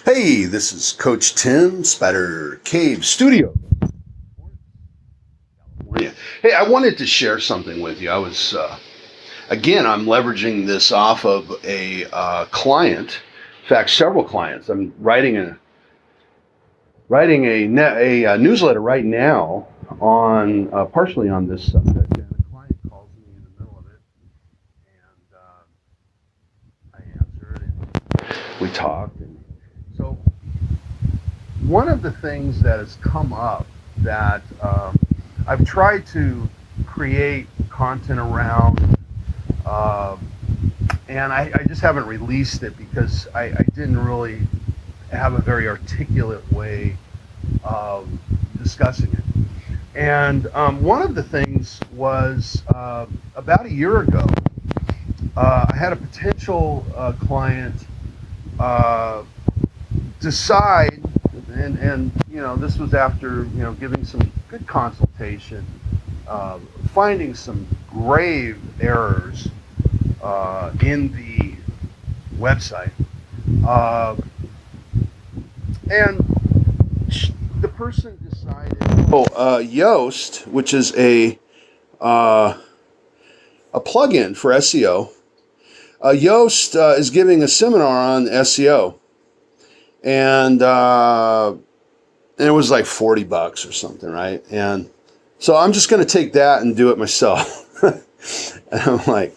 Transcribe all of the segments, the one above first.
Hey, this is Coach Tim, Spider Cave Studio. California. Hey, I wanted to share something with you. I'm leveraging this off of a client. In fact, several clients. I'm writing a newsletter right now on partially on this subject, and a client calls me in the middle of it, and I answered, and we talked, and so one of the things that has come up that I've tried to create content around, uh, and I just haven't released it because I didn't really have a very articulate way of discussing it. And one of the things was about a year ago, I had a potential client decide, and this was after giving some good consultation, finding some grave errors in the website, and the person decided. Yoast, which is a plugin for SEO. Yoast is giving a seminar on SEO, and it was like $40 or something, right? And so I'm just going to take that and do it myself. And I'm like,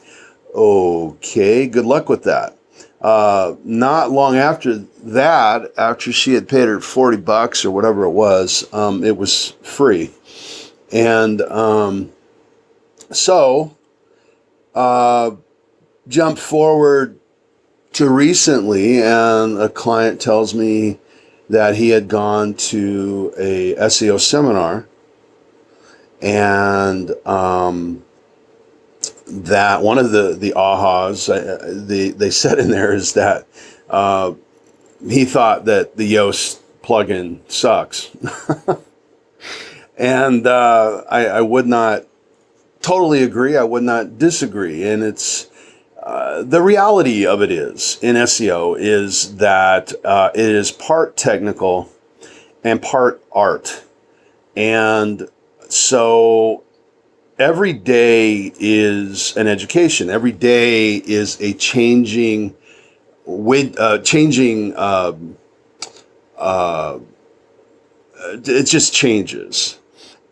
okay, good luck with that. Not long after that, after she had paid her $40 or whatever it was free. And so jump forward to recently, and a client tells me that he had gone to a SEO seminar, and that one of the ahas they said in there is that he thought that the Yoast plugin sucks. And I would not totally agree. I would not disagree. And it's the reality of it is in SEO is that it is part technical and part art. And so every day is an education. Every day is a changing it just changes.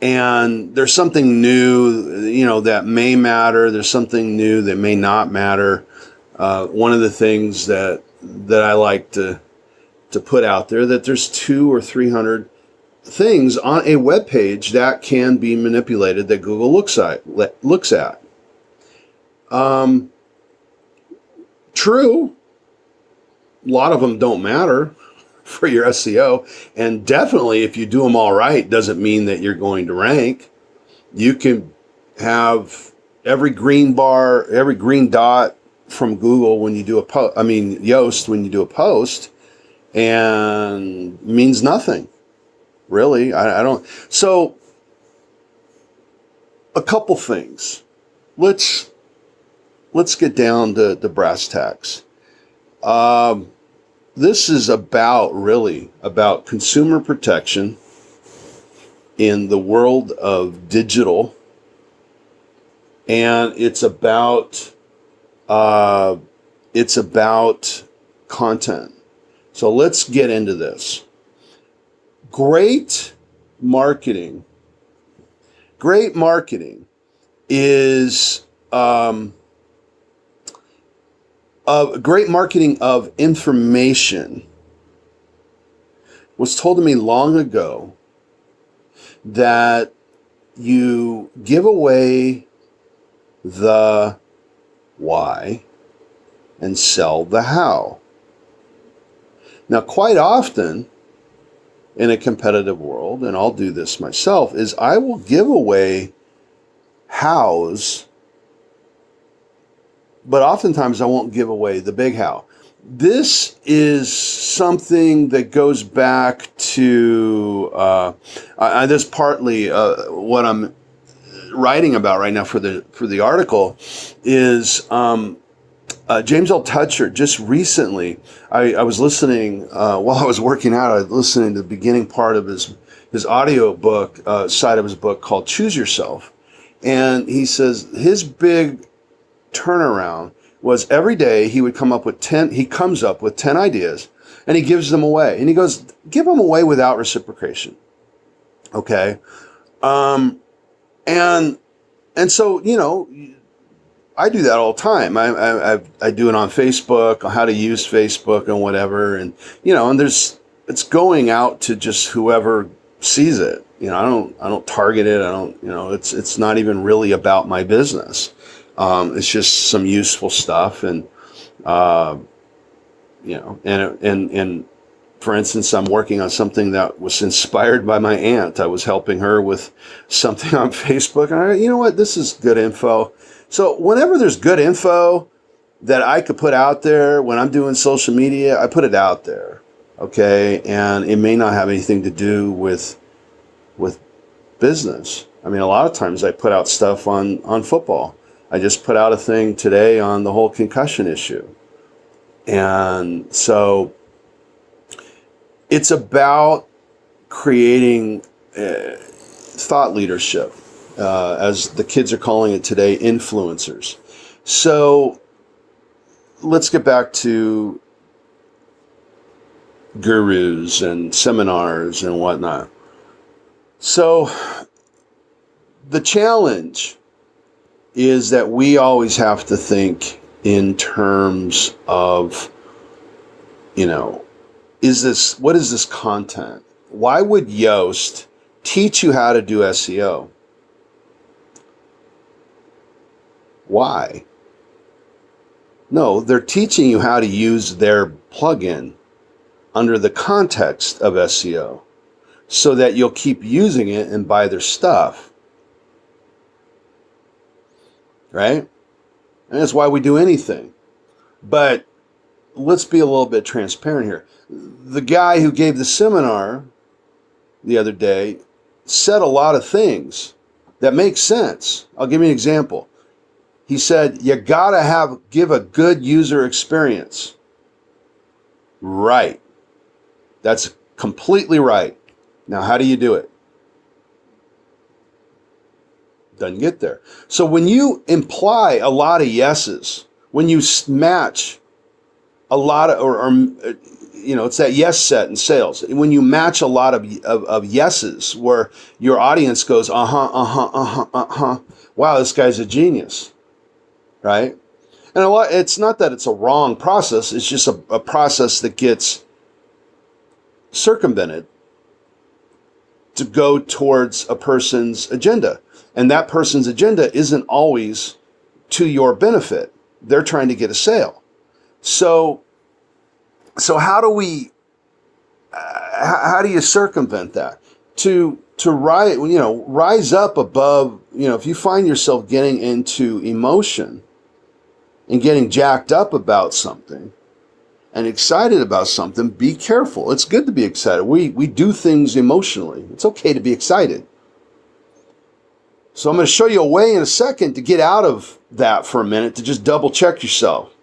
And there's something new, that may matter. There's something new that may not matter. One of the things that I like to put out there, that there's 200 or 300 things on a web page that can be manipulated, that Google looks at. True, a lot of them don't matter for your SEO, and definitely if you do them all right, doesn't mean that you're going to rank. You can have every green bar, every green dot from Google when you do a post. I mean, Yoast, when you do a post, and means nothing, really. I don't. So, a couple things. Let's get down to brass tacks. This is really about consumer protection in the world of digital, and it's about content. So let's get into this. Great marketing is great marketing of information. Was told to me long ago that you give away the why and sell the how. Now, quite often in a competitive world, and I'll do this myself, is I will give away hows, but oftentimes I won't give away the big how. This is something that goes back to this partly what I'm writing about right now for the article is James L. Tutcher, just recently, I was listening, while I was working out, I was listening to the beginning part of his audio book, side of his book called Choose Yourself. And he says his big turnaround was every day he would comes up with 10 ideas and he gives them away. And he goes, give them away without reciprocation. Okay. And so, I do that all the time. I do it on Facebook, on how to use Facebook and whatever. And, and it's going out to just whoever sees it. I don't target it. It's not even really about my business. It's just some useful stuff. And, and for instance, I'm working on something that was inspired by my aunt. I was helping her with something on Facebook. And you know what? This is good info. So whenever there's good info that I could put out there when I'm doing social media, I put it out there. Okay. And it may not have anything to do with business. I mean, a lot of times I put out stuff on football. I just put out a thing today on the whole concussion issue. And so it's about creating thought leadership, as the kids are calling it today, influencers. So let's get back to gurus and seminars and whatnot. So the challenge is that we always have to think in terms of, what is this content? Why would Yoast teach you how to do SEO? Why? No, they're teaching you how to use their plugin under the context of SEO so that you'll keep using it and buy their stuff. Right? And that's why we do anything. But let's be a little bit transparent here. The guy who gave the seminar the other day said a lot of things that make sense. I'll give you an example. He said, you gotta give a good user experience. Right. That's completely right. Now, how do you do it? Doesn't get there. So when you imply a lot of yeses, when you match a lot of, it's that yes set in sales. When you match a lot of yeses where your audience goes, wow, this guy's a genius, right? And it's not that it's a wrong process. It's just a process that gets circumvented to go towards a person's agenda. And that person's agenda isn't always to your benefit. They're trying to get a sale. So how do you circumvent that? To rise up above, if you find yourself getting into emotion and getting jacked up about something and excited about something, be careful. It's good to be excited. We do things emotionally. It's okay to be excited. So I'm going to show you a way in a second to get out of that for a minute, to just double check yourself,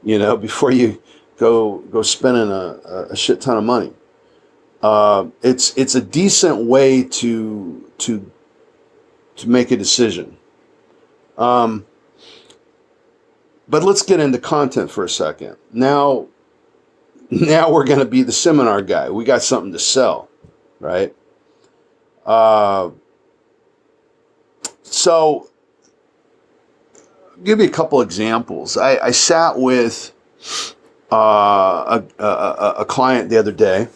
before you go spending a shit ton of money. It's a decent way to make a decision. But let's get into content for a second. Now we're going to be the seminar guy. We got something to sell, right? So, I'll give you a couple examples. I sat with a client the other day,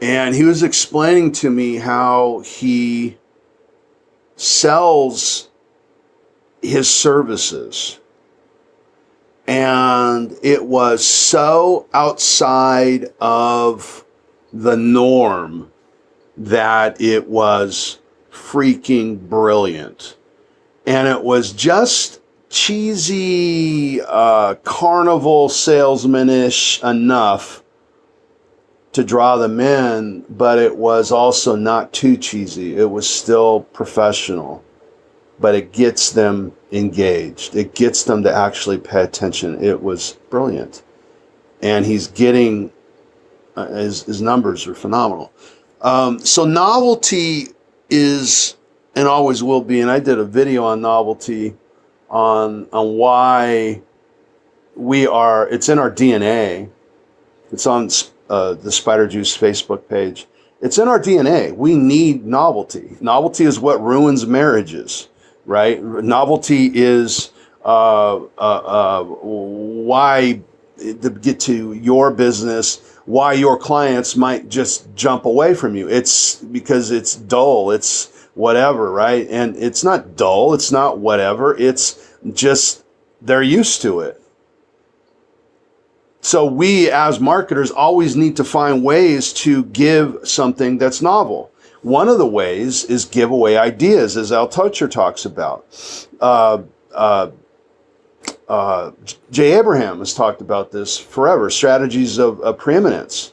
and he was explaining to me how he sells his services. And it was so outside of the norm that it was freaking brilliant. And it was just cheesy, carnival salesman-ish enough to draw them in, but it was also not too cheesy. It was still professional. but it gets them engaged. It gets them to actually pay attention. It was brilliant. And he's getting, his numbers are phenomenal. So novelty is and always will be, and I did a video on novelty on why it's in our DNA. It's on the Spider Juice Facebook page. It's in our DNA. We need novelty. Novelty is what ruins marriages, right? Novelty is why, to get to your business, why your clients might just jump away from you. It's because it's dull. It's whatever, right? And it's not dull. It's not whatever. It's just they're used to it. So we as marketers always need to find ways to give something that's novel. One of the ways is give away ideas, as Al Toucher talks about. Jay Abraham has talked about this forever, strategies of preeminence.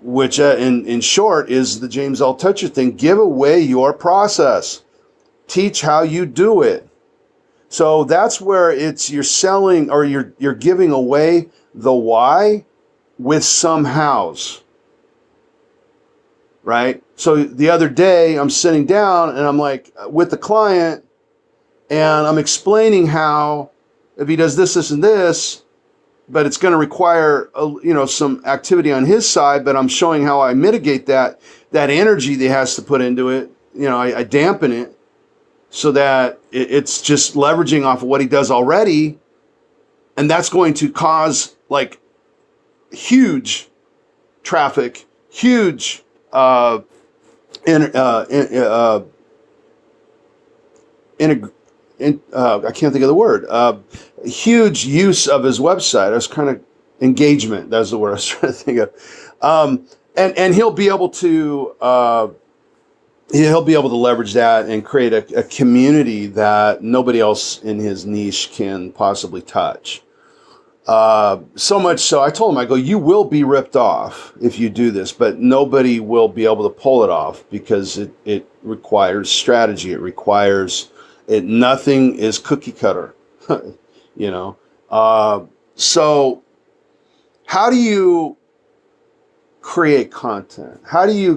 Which in short is the James L. Toucher thing. Give away your process. Teach how you do it. So that's where you're selling, or you're giving away the why with some hows, right? So the other day I'm sitting down and I'm like with the client and I'm explaining how if he does this, this, and this, but it's going to require some activity on his side, but I'm showing how I mitigate that energy that he has to put into it. I dampen it. So that it's just leveraging off of what he does already. And that's going to cause like huge traffic, huge, I can't think of the word, huge use of his website. I was kind of engagement. That's the word I was trying to think of. And he'll be able to, leverage that and create a community that nobody else in his niche can possibly touch. So much so, I told him, you will be ripped off if you do this, but nobody will be able to pull it off because it requires strategy. It requires nothing is cookie cutter, So how do you create content?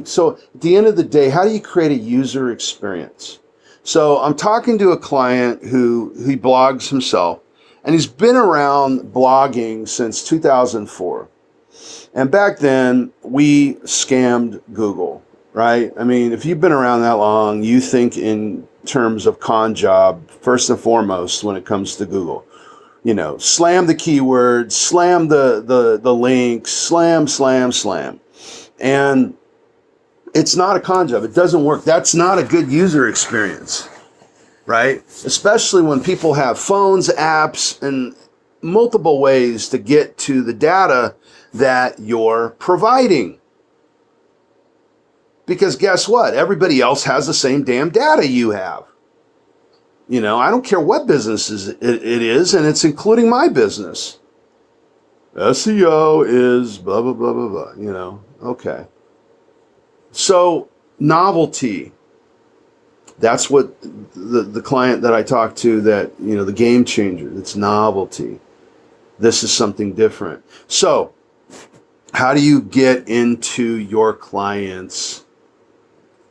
So at the end of the day, how do you create a user experience? So I'm talking to a client who he blogs himself, and he's been around blogging since 2004. And back then we scammed Google, right? I mean, if you've been around that long, you think in terms of con job, first and foremost, when it comes to Google. Slam the keywords, slam the links, slam. And it's not a con job. It doesn't work. That's not a good user experience, right? Especially when people have phones, apps, and multiple ways to get to the data that you're providing. Because guess what? Everybody else has the same damn data you have. I don't care what business it is, and it's including my business. SEO is blah, blah, blah, blah, blah, okay. So novelty, that's what the client that I talked to that, the game changer, it's novelty. This is something different. So how do you get into your clients,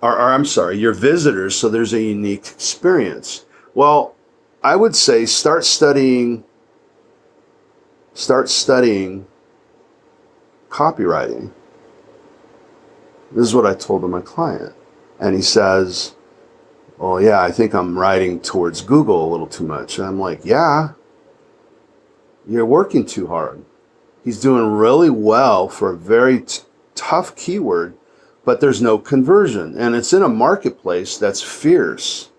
your visitors, so there's a unique experience? Well, I would say start studying copywriting. This is what I told my client. And he says, "Oh yeah, I think I'm writing towards Google a little too much." And I'm like, "Yeah, you're working too hard." He's doing really well for a very tough keyword, but there's no conversion. And it's in a marketplace that's fierce.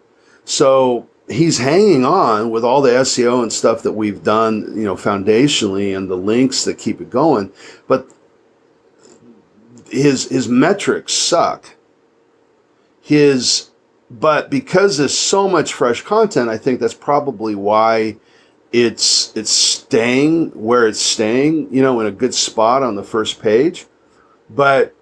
So he's hanging on with all the SEO and stuff that we've done, foundationally, and the links that keep it going. But his metrics suck. But because there's so much fresh content, I think that's probably why it's staying where it's staying, in a good spot on the first page. But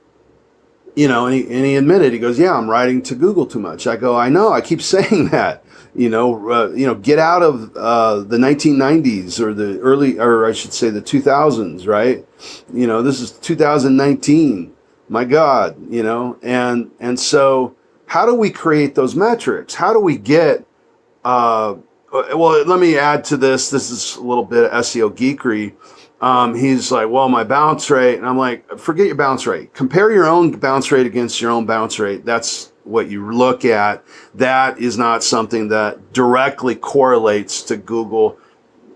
and he admitted, he goes, yeah, I'm writing to Google too much. I go, I know, I keep saying that, get out of the 1990s or the early, or I should say the 2000s, right? This is 2019. My God, and so how do we create those metrics? How do we get, well, let me add to this. This is a little bit of SEO geekery. He's like, well, my bounce rate. And I'm like, forget your bounce rate. Compare your own bounce rate against your own bounce rate. That's what you look at. That is not something that directly correlates to Google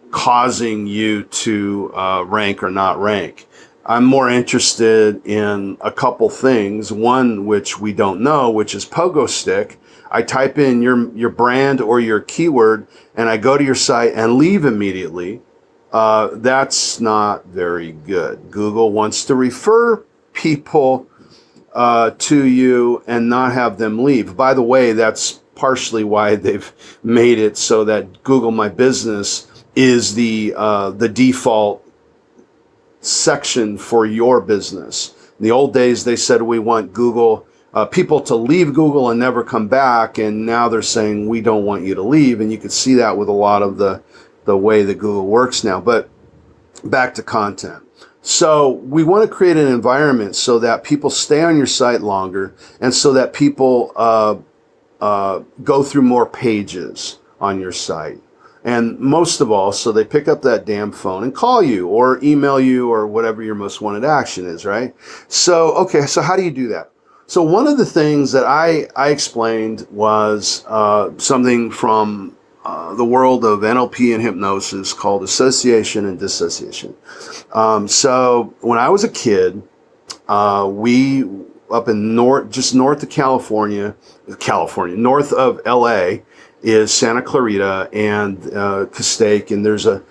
causing you to rank or not rank. I'm more interested in a couple things. One, which we don't know, which is pogo stick. I type in your brand or your keyword and I go to your site and leave immediately. That's not very good. Google wants to refer people to you and not have them leave. By the way, that's partially why they've made it so that Google My Business is the default section for your business. In the old days, they said we want Google people to leave Google and never come back, and now they're saying we don't want you to leave, and you can see that with a lot of the way that Google works now. But back to content. So we want to create an environment so that people stay on your site longer, and so that people go through more pages on your site. And most of all, so they pick up that damn phone and call you or email you or whatever your most wanted action is, right? So, okay, so how do you do that? So one of the things that I explained was something from the world of NLP and hypnosis called association and dissociation. So when I was a kid, we up in just north of California, north of LA is Santa Clarita and Castaic, and there's a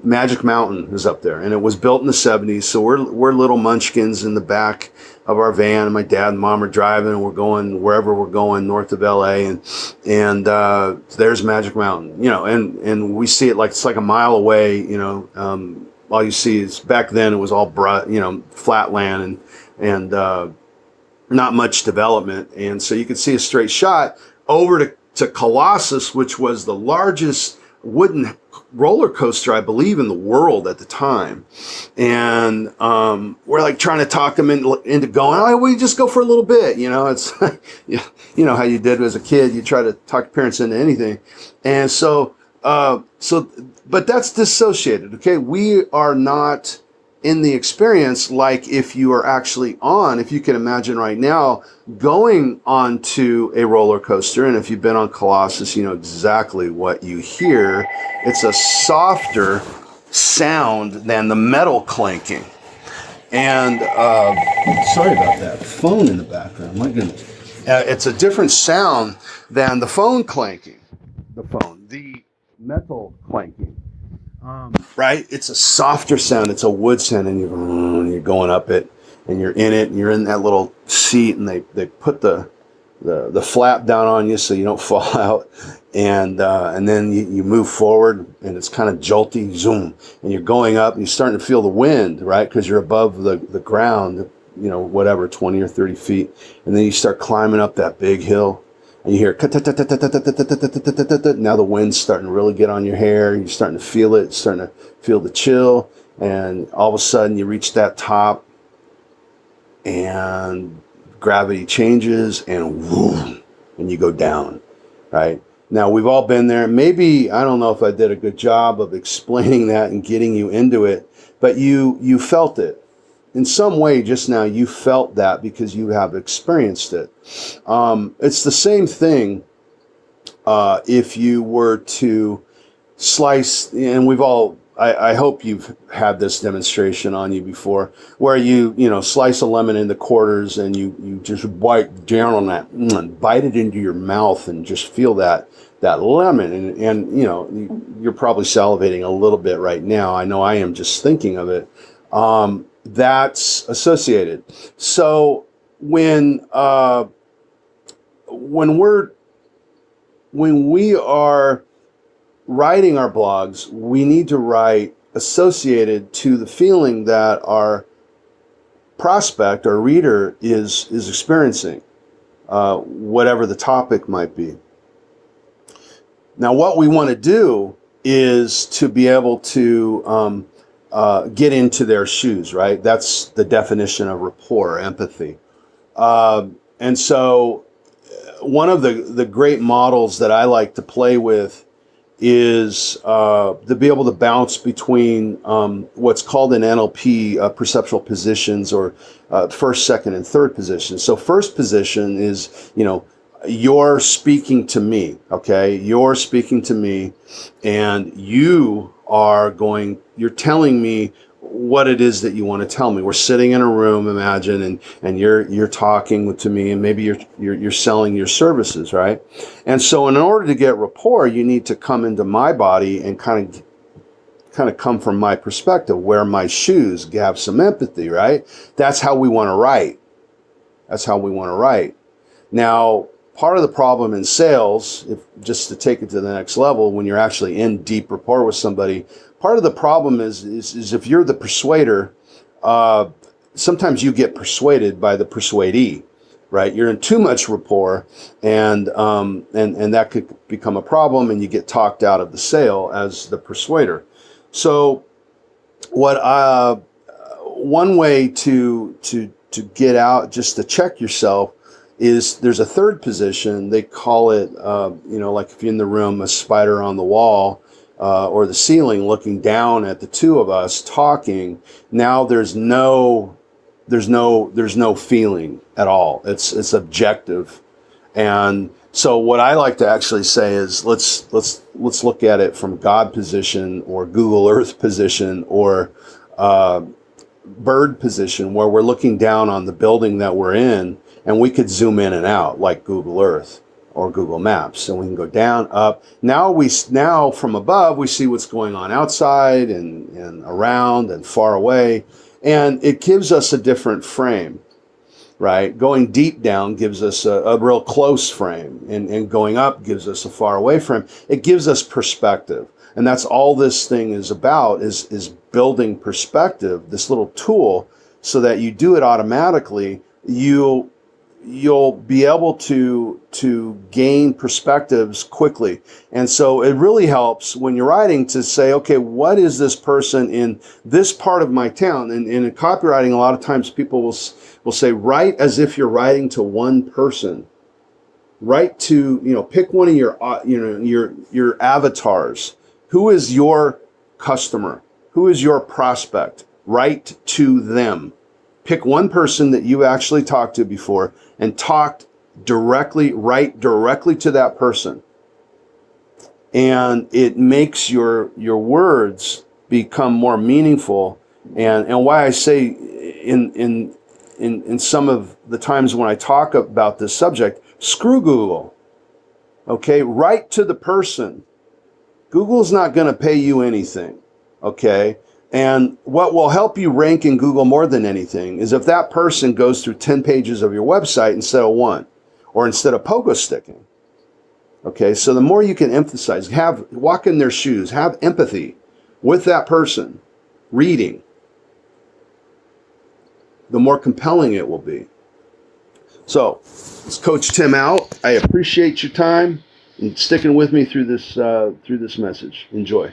Magic Mountain is up there, and it was built in the 70s. So we're little munchkins in the back of our van, and my dad and mom are driving, and we're going wherever we're going north of LA, and there's Magic Mountain, and we see it like it's like a mile away, all you see is back then it was all flat land and not much development, and so you could see a straight shot over to Colossus, which was the largest wooden roller coaster, I believe, in the world at the time. And we're like trying to talk them into going, oh, we just go for a little bit. It's, how you did as a kid, you try to talk your parents into anything. And but that's dissociated. Okay. We are not in the experience like if you are actually if you can imagine right now going onto a roller coaster, and if you've been on Colossus, you know exactly what you hear. It's a softer sound than the metal clanking. And sorry about that phone in the background, my goodness. It's a different sound than the phone clanking, the metal clanking. Right? It's a softer sound. It's a wood sound, and you're going up it, and you're in it, and you're in that little seat, and they put the flap down on you so you don't fall out, and then you move forward, and it's kind of jolty, zoom, and you're going up, and you're starting to feel the wind, right? Because you're above the ground, 20 or 30 feet, and then you start climbing up that big hill. And you hear, now the wind's starting to really get on your hair. You're starting to feel it, starting to feel the chill. And all of a sudden you reach that top and gravity changes and whoom, and you go down, right? Now we've all been there. Maybe, I don't know if I did a good job of explaining that and getting you into it, but you felt it. In some way just now you felt that because you have experienced it. It's the same thing if you were to slice, and we've all, I hope you've had this demonstration on you before, where you slice a lemon into quarters and you just bite down on that, and bite it into your mouth and just feel that lemon. And you're probably salivating a little bit right now. I know I am just thinking of it. That's associated. So when we are writing our blogs, we need to write associated to the feeling that our prospect or reader is experiencing, whatever the topic might be. Now, what we want to do is to be able to get into their shoes, right? That's the definition of rapport, empathy. And so one of the great models that I like to play with is to be able to bounce between what's called in NLP perceptual positions, or first, second, and third position. So first position is, you're speaking to me, okay? You're speaking to me, and you're telling me what it is that you want to tell me. We're sitting in a room, imagine, and you're talking to me, and maybe you're selling your services, right? And so in order to get rapport, you need to come into my body and kind of come from my perspective, wear my shoes, have some empathy, right? That's how we want to write. That's how we want to write. Now, part of the problem in sales, just to take it to the next level, when you're actually in deep rapport with somebody, part of the problem is if you're the persuader, sometimes you get persuaded by the persuadee, right? You're in too much rapport, and that could become a problem, and you get talked out of the sale as the persuader. So, one way to get out, just to check yourself, is there's a third position. They call it, like if you're in the room, a spider on the wall, or the ceiling looking down at the two of us talking. Now there's no feeling at all. It's objective. And so what I like to actually say is let's look at it from God position, or Google Earth position, or bird position, where we're looking down on the building that we're in, and we could zoom in and out like Google Earth or Google Maps, and we can go down, up. Now from above, we see what's going on outside and around and far away, and it gives us a different frame, right? Going deep down gives us a real close frame, and going up gives us a far away frame. It gives us perspective, and that's all this thing is about, is building perspective, this little tool, so that you do it automatically. You'll be able to gain perspectives quickly. And so it really helps when you're writing to say, okay, what is this person in this part of my town? And in copywriting, a lot of times people will say, write as if you're writing to one person. Write to, pick one of your avatars. Who is your customer? Who is your prospect? Write to them. Pick one person that you actually talked to before and write directly to that person. And it makes your words become more meaningful. And why I say in some of the times when I talk about this subject, screw Google. Okay, write to the person. Google's not going to pay you anything. Okay. And what will help you rank in Google more than anything is if that person goes through 10 pages of your website instead of one, or instead of pogo sticking. Okay, so the more you can emphasize, walk in their shoes, have empathy with that person reading, the more compelling it will be. So, it's Coach Tim out. I appreciate your time and sticking with me through this message. Enjoy.